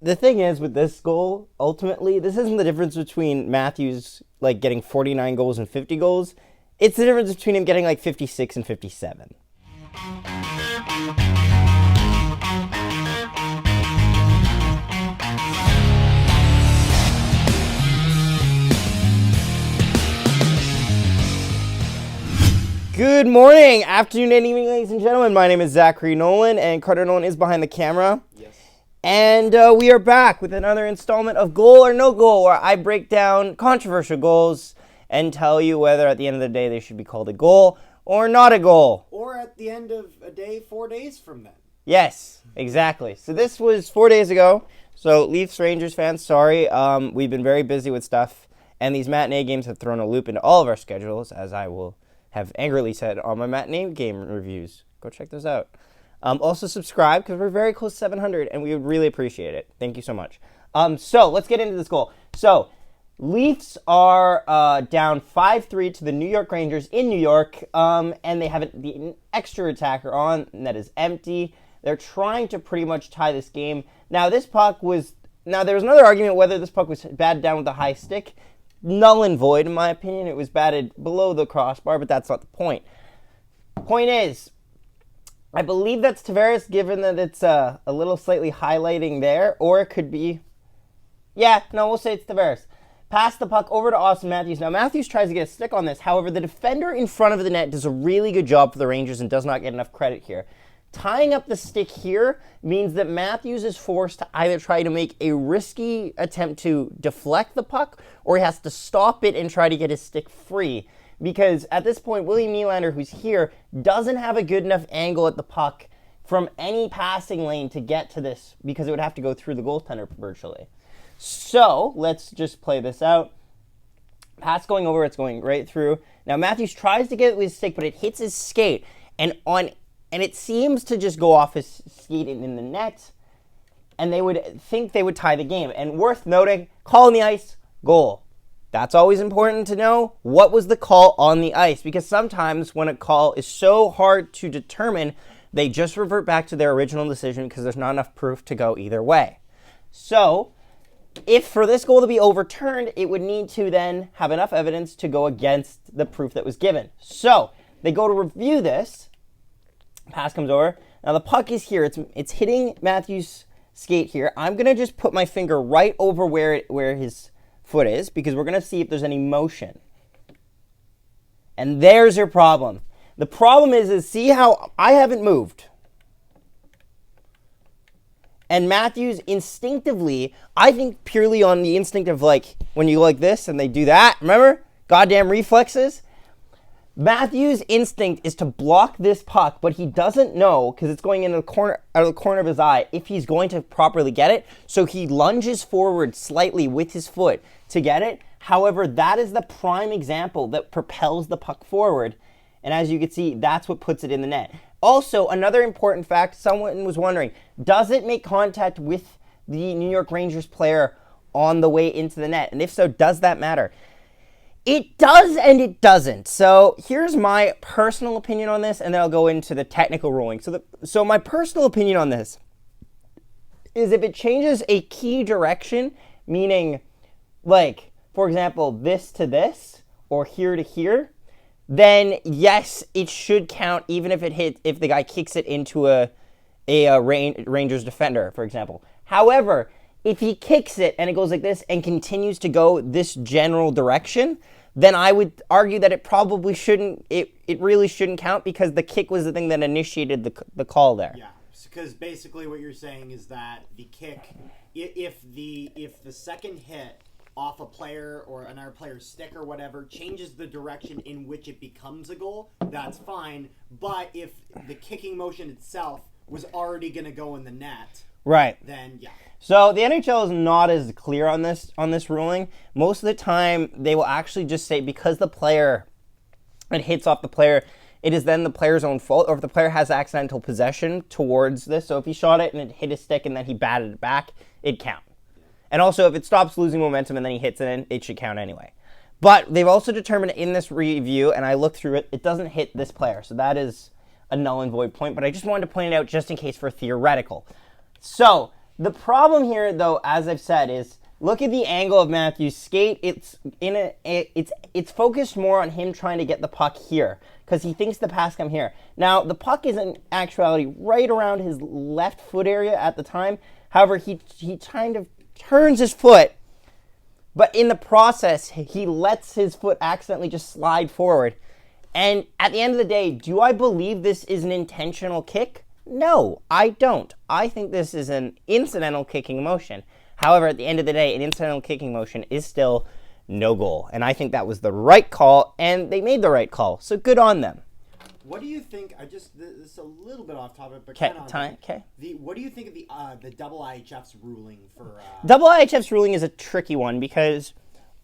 the thing is with this goal, ultimately, this isn't the difference between Matthews like getting 49 goals and 50 goals. It's the difference between him getting like 56 and 57. Good morning, afternoon, and evening, ladies and gentlemen. My name is Zachary Nolan, and Carter Nolan is behind the camera. Yes. And we are back with another installment of Goal or No Goal, where I break down controversial goals and tell you whether at the end of the day they should be called a goal or not a goal. Or at the end of a day, 4 days from then. Yes, exactly. So this was 4 days ago. So Leafs Rangers fans, sorry. We've been very busy with stuff, and these matinee games have thrown a loop into all of our schedules, as I will have angrily said on my matinee game reviews. Go check those out. Also subscribe, because we're very close to 700, and we would really appreciate it. Thank you so much. So let's get into this goal. So Leafs are down 5-3 to the New York Rangers in New York, and they have an extra attacker on, and that is empty. They're trying to pretty much tie this game. Now, there was another argument whether this puck was batted down with a high stick. Null and void, in my opinion. It was batted below the crossbar, but that's not the point. Point is, I believe that's Tavares, given that it's a little slightly highlighting there, or it could be, we'll say it's Tavares. Pass the puck over to Auston Matthews. Now, Matthews tries to get a stick on this. However, the defender in front of the net does a really good job for the Rangers and does not get enough credit here. Tying up the stick here means that Matthews is forced to either try to make a risky attempt to deflect the puck, or he has to stop it and try to get his stick free. Because at this point, William Nylander, who's here, doesn't have a good enough angle at the puck from any passing lane to get to this, because it would have to go through the goaltender virtually. So let's just play this out. Pass going over, it's going right through. Now Matthews tries to get it with his stick, but it hits his skate, and it seems to just go off his skate in the net, and they would think they would tie the game. And worth noting, call on the ice, goal. That's always important to know. What was the call on the ice? Because sometimes when a call is so hard to determine, they just revert back to their original decision because there's not enough proof to go either way. So, if for this goal to be overturned, it would need to then have enough evidence to go against the proof that was given. So, they go to review this. Pass comes over. Now the puck is here. It's hitting Matthews' skate here. I'm going to just put my finger right over where his foot is, because we're going to see if there's any motion. And there's your problem. The problem is see how I haven't moved. And Matthews instinctively, I think purely on the instinct of like, when you go like this and they do that, remember? Goddamn reflexes. Matthews' instinct is to block this puck, but he doesn't know, because it's going into out of the corner of his eye, if he's going to properly get it. So he lunges forward slightly with his foot to get it. However, that is the prime example that propels the puck forward. And as you can see, that's what puts it in the net. Also, another important fact, someone was wondering, does it make contact with the New York Rangers player on the way into the net? And if so, does that matter? It does and it doesn't. So here's my personal opinion on this, and then I'll go into the technical ruling. So my personal opinion on this is if it changes a key direction, meaning like, for example, this to this or here to here, then yes, it should count even if if the guy kicks it into a Rangers defender, for example. However, if he kicks it and it goes like this and continues to go this general direction, then I would argue that it probably shouldn't, it really shouldn't count, because the kick was the thing that initiated the call there. Yeah, because basically what you're saying is that the kick, if the second hit off a player or another player's stick or whatever changes the direction in which it becomes a goal, that's fine. But if the kicking motion itself was already going to go in the net, right, then yeah. So the NHL is not as clear on this ruling. Most of the time, they will actually just say because the player, it hits off the player, it is then the player's own fault, or if the player has accidental possession towards this. So if he shot it and it hit his stick and then he batted it back, it'd count. And also, if it stops losing momentum and then he hits it in, it should count anyway. But they've also determined in this review, and I looked through it, it doesn't hit this player. So that is a null and void point. But I just wanted to point it out just in case for theoretical. So The problem here, though, as I've said, is look at the angle of Matthew's skate. It's focused more on him trying to get the puck here because he thinks the pass come here. Now, the puck is in actuality right around his left foot area at the time. However, he kind of turns his foot, but in the process, he lets his foot accidentally just slide forward. And at the end of the day, do I believe this is an intentional kick? No, I don't. I think this is an incidental kicking motion. However, at the end of the day, an incidental kicking motion is still no goal. And I think that was the right call, and they made the right call. So good on them. What do you think? This is a little bit off topic, but Okay. What do you think of the double IHF's ruling for? Double IHF's ruling is a tricky one because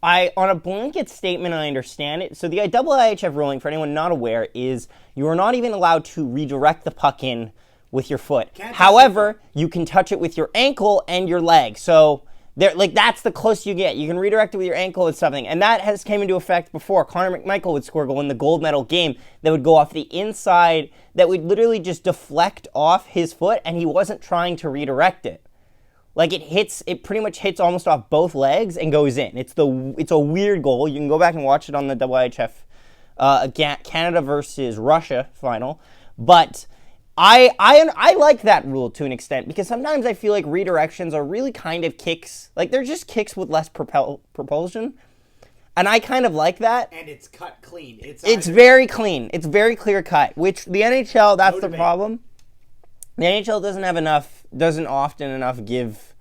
on a blanket statement, I understand it. So the double IHF ruling, for anyone not aware, is you are not even allowed to redirect the puck in with your foot. However, you can touch it with your ankle and your leg. So that's the closest you get. You can redirect it with your ankle and something. And that has came into effect before. Connor McMichael would score a goal in the gold medal game that would go off the inside that would literally just deflect off his foot, and he wasn't trying to redirect it. Like it pretty much hits almost off both legs and goes in. It's a weird goal. You can go back and watch it on the IHF Canada versus Russia final. But I like that rule to an extent because sometimes I feel like redirections are really kind of kicks. Like they're just kicks with less propulsion. And I kind of like that. And it's cut clean. It's very clean. It's very clear cut, which the NHL, that's the problem. The NHL doesn't often enough give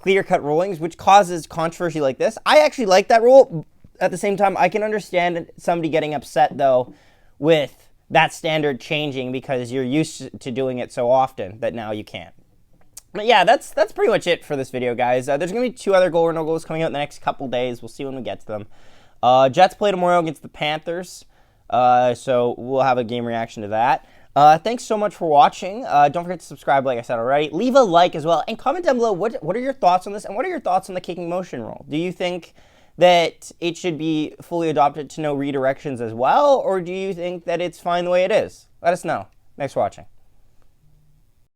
clear-cut rulings, which causes controversy like this. I actually like that rule. At the same time, I can understand somebody getting upset, though, with that standard changing because you're used to doing it so often that now you can't. But yeah, that's pretty much it for this video, guys. There's going to be 2 other goal or no goals coming out in the next couple days. We'll see when we get to them. Jets play tomorrow against the Panthers, so we'll have a game reaction to that. Thanks so much for watching. Don't forget to subscribe, like I said already. Leave a like as well, and comment down below what are your thoughts on this, and what are your thoughts on the kicking motion rule? Do you think that it should be fully adopted to no redirections as well, or do you think that it's fine the way it is? Let us know. Thanks for watching.